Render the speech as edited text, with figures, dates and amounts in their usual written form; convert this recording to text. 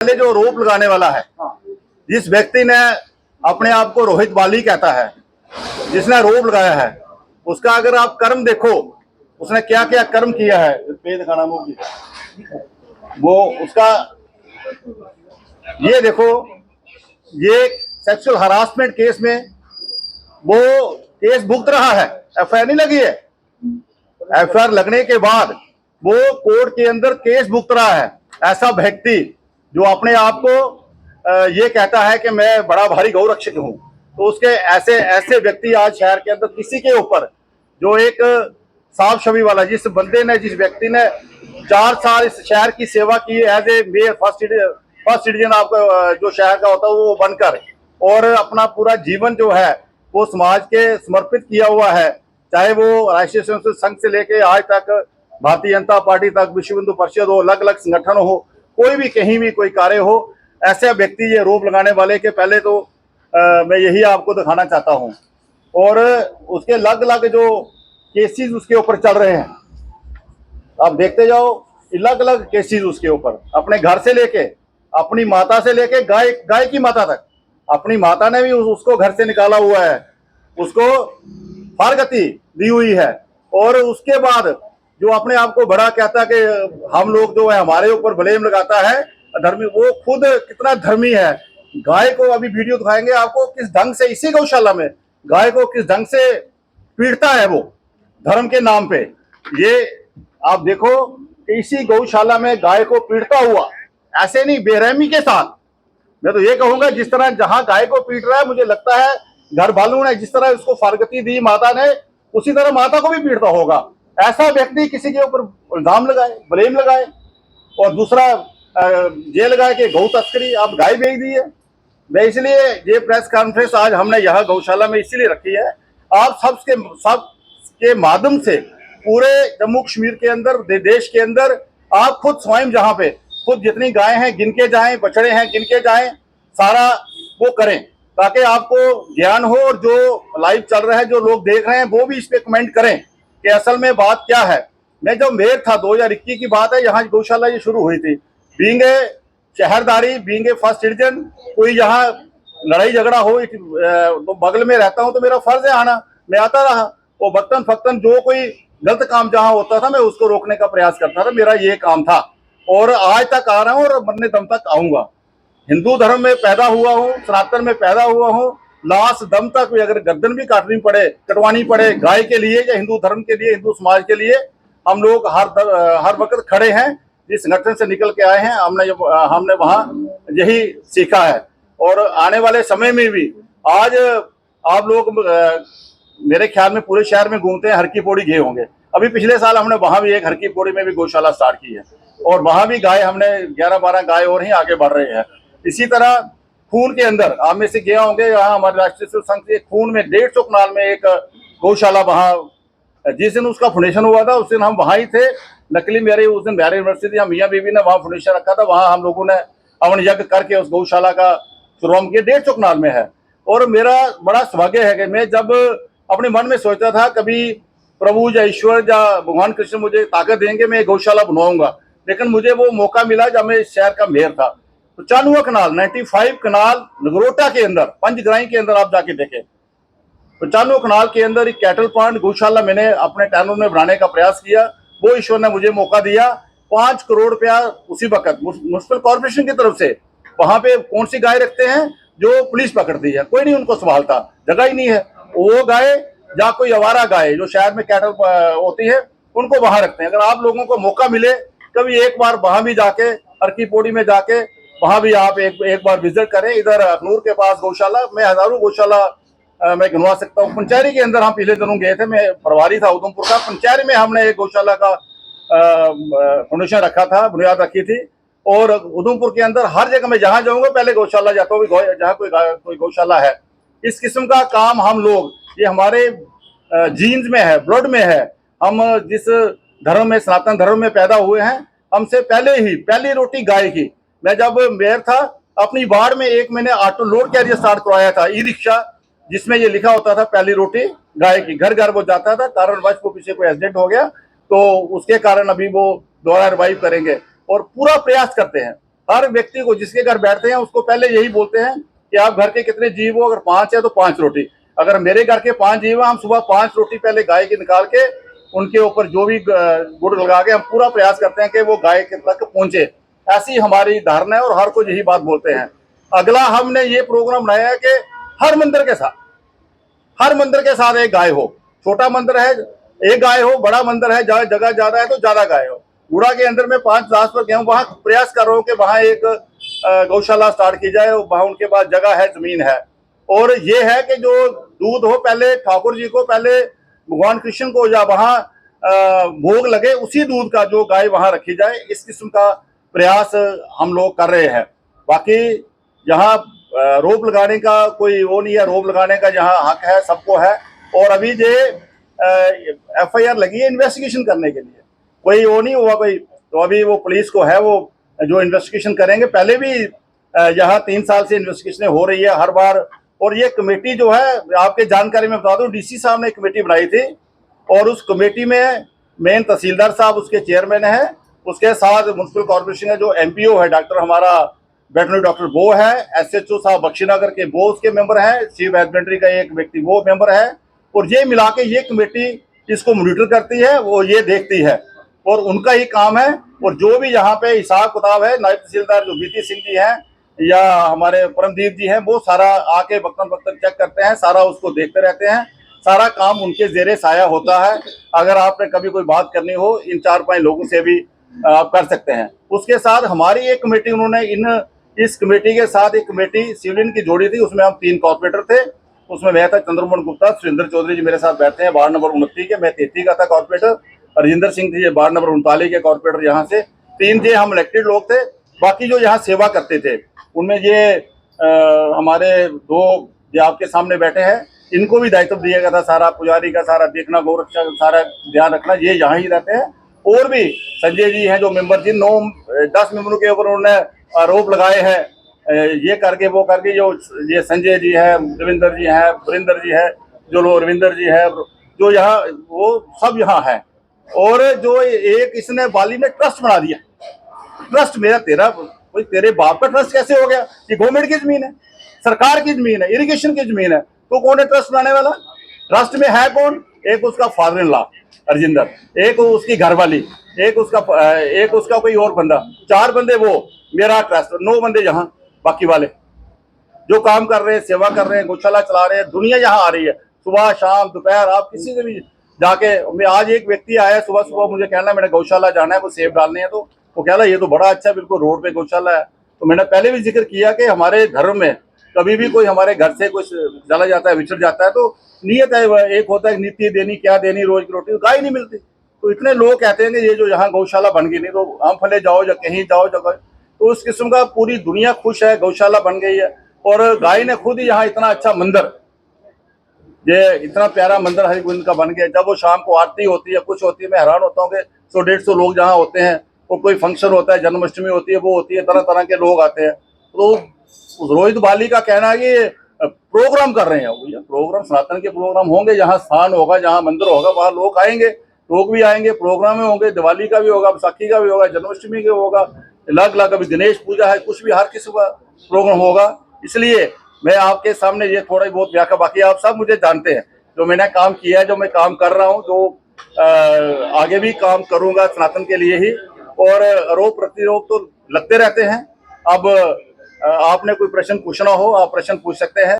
पहले जो आरोप लगाने वाला है, जिस व्यक्ति ने अपने आप को रोहित बाली कहता है, जिसने आरोप लगाया है, उसका अगर आप कर्म देखो, उसने क्या क्या कर्म किया है, पे दिखाना वो उसका, ये देखो, ये सेक्सुअल हरासमेंट केस में वो केस भुगत रहा है, एफआईआर नहीं लगी है। एफआईआर लगने के बाद वो कोर्ट के अंदर केस भुगत रहा है। ऐसा व्यक्ति जो अपने आप को ये कहता है कि मैं बड़ा भारी गौ रक्षक हूं, तो उसके ऐसे ऐसे व्यक्ति आज शहर के अंदर किसी के ऊपर, जो एक साफ छवि वाला, जिस बंदे ने, जिस व्यक्ति ने 4 साल इस शहर की सेवा की as a mayor, first citizen आपका जो शहर का होता है वो बनकर, और अपना पूरा जीवन जो है वो समाज के समर्पित किया हुआ है, चाहे वो राष्ट्रीय स्वयंसेवक संघ से लेके आज तक भारतीय जनता पार्टी तक, विश्व हिंदू परिषद हो, अलग अलग संगठन हो, कोई भी कहीं भी कोई कार्य हो, ऐसे व्यक्ति ये आरोप लगाने वाले के पहले तो मैं यही आपको दिखाना चाहता हूं। और उसके अलग अलग जो केसेस उसके ऊपर चल रहे हैं, आप देखते जाओ, अलग अलग केसेस उसके ऊपर, अपने घर से लेके, अपनी माता से लेके, गाय की माता तक, अपनी माता ने भी उसको घर से निकाला हुआ है, उसको फारगति दी हुई है। और उसके बाद जो अपने आप को बड़ा कहता है कि हम लोग जो है, हमारे ऊपर ब्लेम लगाता है धर्मी, वो खुद कितना धर्मी है। गाय को अभी वीडियो दिखाएंगे आपको, किस ढंग से इसी गौशाला में गाय को किस ढंग से पीटता है वो धर्म के नाम पे। ये आप देखो कि इसी गौशाला में गाय को पीटता हुआ, ऐसे नहीं, बेरहमी के साथ। मैं तो ये कहूंगा, जिस तरह जहां गाय को पीट रहा है, मुझे लगता है घर वालों ने जिस तरह उसको फारगती दी माता ने, उसी तरह माता को भी पीटता होगा। ऐसा व्यक्ति किसी के ऊपर इल्जाम लगाए, ब्लेम लगाए, और दूसरा ये लगाए कि गौ तस्करी, आप गाय बेच दी है। मैं इसलिए ये प्रेस कॉन्फ्रेंस आज हमने यहाँ गौशाला में इसीलिए रखी है, आप सबके माध्यम से पूरे जम्मू कश्मीर के अंदर, देश के अंदर, आप खुद स्वयं जहाँ पे खुद जितनी गाय हैं गिन के जाएं, बछड़े हैं गिन के जाएं, सारा वो करें, ताकि आपको ज्ञान हो, और जो लाइव चल रहा है, जो लोग देख रहे हैं, वो भी इस पे कमेंट करें कि असल में बात क्या है। मैं जब मेयर था, 2021 की बात है, यहाँ गौशाला ये शुरू हुई थी। बीइंग ए शहरदारी, बीइंग ए फर्स्ट सिटीजन, कोई यहाँ लड़ाई झगड़ा हो तो बगल में रहता हूँ तो मेरा फर्ज है आना, मैं आता रहा। वो बक्तन फक्तन जो कोई गलत काम जहाँ होता था, मैं उसको रोकने का प्रयास करता था, मेरा ये काम था, और आज तक आ रहा हूँ और मरने दम तक आऊंगा। हिंदू धर्म में पैदा हुआ हूँ, सनातन में पैदा हुआ हूँ, लास्ट दम तक भी अगर गर्दन भी कटवानी पड़े गाय के लिए या हिंदू धर्म के लिए, हिंदू समाज के लिए, हम लोग हर वक्त खड़े हैं। जिस संगठन से निकल के आए हैं, हमने वहाँ यही सीखा है, और आने वाले समय में भी। आज आप लोग मेरे ख्याल में पूरे शहर में घूमते हैं, हर की पौड़ी गए होंगे। अभी पिछले साल हमने वहां भी एक हर की पौड़ी में भी गौशाला स्टार्ट की है, और वहां भी गाय हमने 11-12 गाय और ही आगे बढ़ रहे हैं। इसी तरह खून के अंदर आप में से गया होंगे, यहाँ हमारे राष्ट्रीय स्वयंसेवक संघ के खून में 150 कनाल में एक गौशाला, वहाँ जिस दिन उसका फाउंडेशन हुआ था उस दिन हम वहाँ ही थे। नकली मेरे उस दिन बिहार यूनिवर्सिटी मियाँ बीबी ने वहाँ फाउंडेशन रखा था, वहाँ हम लोगों ने हवन यज्ञ करके उस गौशाला का शुरुआत किया, 150 कनाल में है। और मेरा बड़ा सौभाग्य है कि मैं जब अपने मन में सोचता था कभी प्रभु या ईश्वर या भगवान कृष्ण मुझे ताकत देंगे, मैं गौशाला बनवाऊंगा, लेकिन मुझे वो मौका मिला जब मैं इस शहर का मेयर था। तो 95 कनाल 95 कनाल नगरोटा के अंदर, पंचग्राही के अंदर आप जाके देखें, 95 कनाल के अंदर एक कैटल पॉइंट गौशाला मैंने अपने टैनों में बनाने का प्रयास किया। वो ईश्वर ने मुझे मौका दिया। 5 करोड़ रुपया उसी वक्त म्युनिसिपल कॉर्पोरेशन की तरफ से। वहां पे कौन सी गाय रखते हैं जो पुलिस पकड़ती है, कोई नहीं उनको संभालता, जगह ही नहीं है। वो गाय या कोई आवारा गाय जो शहर में कैटल होती है, उनको वहां रखते हैं। अगर आप लोगों को मौका मिले कभी एक बार वहां भी जाके, हर की पौड़ी में जाके, वहां भी आप एक बार विजिट करें। इधर अखनूर के पास गौशाला, मैं हजारों गौशाला मैं गिनवा सकता हूँ। पंचैरी के अंदर हम पिछले दिनों गए थे, मैं प्रभारी था उधमपुर का। पंचैरी में हमने एक गौशाला का फाउंडेशन रखा था, बुनियाद रखी थी। और उधमपुर के अंदर हर जगह मैं जहां जाऊंगा पहले गौशाला जाता हूँ, जहाँ कोई गौशाला है। इस किस्म का काम हम लोग, ये हमारे जीन्स में है, ब्लड में है। हम जिस धर्म में, सनातन धर्म में पैदा हुए हैं, हमसे पहले ही पहली रोटी गाय की। मैं जब मेयर था, अपनी वार्ड में एक मैंने ऑटो लोड कैरियर स्टार्ट करवाया था, ई रिक्शा, जिसमें ये लिखा होता था पहली रोटी गाय की। घर घर वो जाता था, कारणवश वो पीछे कोई एक्सीडेंट हो गया तो उसके कारण अभी वो दोबारा रिवाइव करेंगे, और पूरा प्रयास करते हैं। हर व्यक्ति को जिसके घर बैठते हैं उसको पहले यही बोलते हैं कि आप घर के कितने जीव हो, अगर 5 है तो 5 रोटी। अगर मेरे घर के 5 जीव हैं, हम सुबह 5 रोटी पहले गाय की निकाल के उनके ऊपर जो भी गुड़ लगा के हम पूरा प्रयास करते हैं कि वो गाय के तक पहुंचे। ऐसी हमारी धारणा है और हर कोई यही बात बोलते हैं। अगला हमने ये प्रोग्राम बनाया है कि हर मंदिर के साथ एक गाय हो। छोटा मंदिर है एक गाय हो, बड़ा मंदिर है जगह ज्यादा है तो ज्यादा गाय हो। गुड़ा के अंदर में 5-10 पर गया हूँ, वहां प्रयास कर रहा हूँ कि वहां एक गौशाला स्टार्ट की जाए। वहां उनके पास जगह है, जमीन है। और ये है कि जो दूध हो पहले ठाकुर जी को, पहले भगवान कृष्ण को या वहां भोग लगे उसी दूध का जो गाय वहां रखी जाए, इस किस्म का प्रयास हम लोग कर रहे हैं। बाकी यहाँ रोप लगाने का कोई वो नहीं है, रोप लगाने का जहाँ हक है सबको है। और अभी जो FIR लगी है इन्वेस्टिगेशन करने के लिए, कोई वो नहीं हुआ कोई, तो अभी वो पुलिस को है वो जो इन्वेस्टिगेशन करेंगे। पहले भी यहाँ 3 साल से इन्वेस्टिगेशन हो रही है हर बार। और ये कमेटी जो है, आपके जानकारी में बता दूं, DC साहब ने एक कमेटी बनाई थी और उस कमेटी में मेन तहसीलदार साहब उसके चेयरमैन है, उसके साथ म्युनिसिपल कॉर्पोरेशन है जो MPO है डॉक्टर हमारा वेटनरी डॉक्टर वो है, SHO साहब बख्शीनगर के वो उसके मेंबर है, चीफ हस्बेंड्री का एक व्यक्ति वो मेंबर है। और ये मिला के ये कमेटी इसको मॉनिटर करती है, वो ये देखती है और उनका ही काम है। और जो भी यहाँ पे हिसाब किताब है, नायब तहसीलदार जो BT सिंह जी हैं या हमारे परमदीप जी हैं, वो सारा आके वक्तन चेक करते हैं, सारा उसको देखते रहते हैं। सारा काम उनके जेरे साया होता है। अगर आपने कभी कोई बात करनी हो इन 4-5 लोगों से भी आप कर सकते हैं। उसके साथ हमारी एक कमेटी उन्होंने इस कमेटी के साथ एक कमेटी सिविलियन की जोड़ी थी, उसमें हम 3 कॉर्पोरेटर थे। उसमें मैं था, चंद्रमोहन गुप्ता, सुरेंद्र चौधरी जी मेरे साथ बैठते हैं वार्ड नंबर 29 के, मैं 33 का था कॉर्पोरेटर। राजेंद्र सिंह थे वार्ड नंबर 39 के कॉर्पोरेटर। यहाँ से 3 जे हम इलेक्टेड लोग थे। बाकी जो यहाँ सेवा करते थे उनमें ये हमारे 2 जो आपके सामने बैठे हैं, इनको भी दायित्व दिया गया था सारा पुजारी का, सारा देखना, गौरक्षा सारा ध्यान रखना, ये यहाँ ही रहते हैं। और भी संजय जी हैं जो मेंबर, जिन 9-10 मेंबरों के ऊपर उन्होंने आरोप लगाए हैं, ये करके वो करके, जो ये संजय जी है, रविंदर जी है, वरिंदर जी है, जो लोग रविंदर जी है, जो यहाँ वो सब यहाँ है। और जो एक इसने वाली ने ट्रस्ट बना दिया, ट्रस्ट मेरा तेरा, कोई तेरे बाप का ट्रस्ट कैसे हो गया? ये गवर्नमेंट की जमीन है, सरकार की जमीन है, इरिगेशन की जमीन है, तो कौन है ट्रस्ट बनाने वाला? ट्रस्ट में है कौन? एक उसका फादर इन लॉ राजेंद्र, एक उसकी घरवाली, एक उसका कोई और बंदा, 4 बंदे वो मेरा ट्रस्ट, 9 बंदे यहाँ बाकी वाले जो काम कर रहे हैं, सेवा कर रहे हैं, गौशाला चला रहे हैं। दुनिया यहाँ आ रही है सुबह शाम दोपहर, आप किसी से भी जाके। मैं आज एक व्यक्ति आया सुबह सुबह, मुझे कहना मैंने गौशाला जाना है, वो सेब डालने हैं, तो वो कहना ये तो बड़ा अच्छा, बिल्कुल रोड पे गौशाला है। तो मैंने पहले भी जिक्र किया कि हमारे धर्म में कभी भी कोई हमारे घर से कुछ चला जाता है, विछड़ जाता है, तो नियत है, एक होता है नीति देनी, क्या देनी, रोज की रोटी, गाय नहीं मिलती। तो इतने लोग कहते हैं कि ये जो यहाँ गौशाला बन गई, नहीं तो हम फले जाओ या कहीं जाओ जगह, तो उस किस्म का पूरी दुनिया खुश है, गौशाला बन गई है। और गाय ने खुद ही यहाँ इतना अच्छा मंदिर, ये इतना प्यारा मंदिर हरिगोविंद का बन गया। जब वो शाम को आरती होती है, कुछ होती है, मैं हैरान होता हूँ कि 100-150 लोग जहाँ होते हैं, और कोई फंक्शन होता है, जन्माष्टमी होती है, वो होती है, तरह तरह के लोग आते हैं। तो रोहित बाली का कहना है कि प्रोग्राम कर रहे हैं, भैया प्रोग्राम सनातन के प्रोग्राम होंगे, जहाँ स्थान होगा, जहाँ मंदिर होगा, वहाँ लोग आएंगे, लोग भी आएंगे, प्रोग्राम होंगे, दिवाली का भी होगा, बैसाखी का भी होगा, जन्माष्टमी का होगा, अलग अलग, अभी गणेश पूजा है, कुछ भी हर किस्म का प्रोग्राम होगा। इसलिए मैं आपके सामने ये थोड़ा बहुत व्याख्या, बाकी आप सब मुझे जानते हैं, जो मैंने काम किया है, जो मैं काम कर रहा हूँ, जो आगे भी काम करूंगा सनातन के लिए ही। और आरोप प्रतिरोप तो लगते रहते हैं। अब आपने कोई प्रश्न पूछना हो, आप प्रश्न पूछ सकते हैं।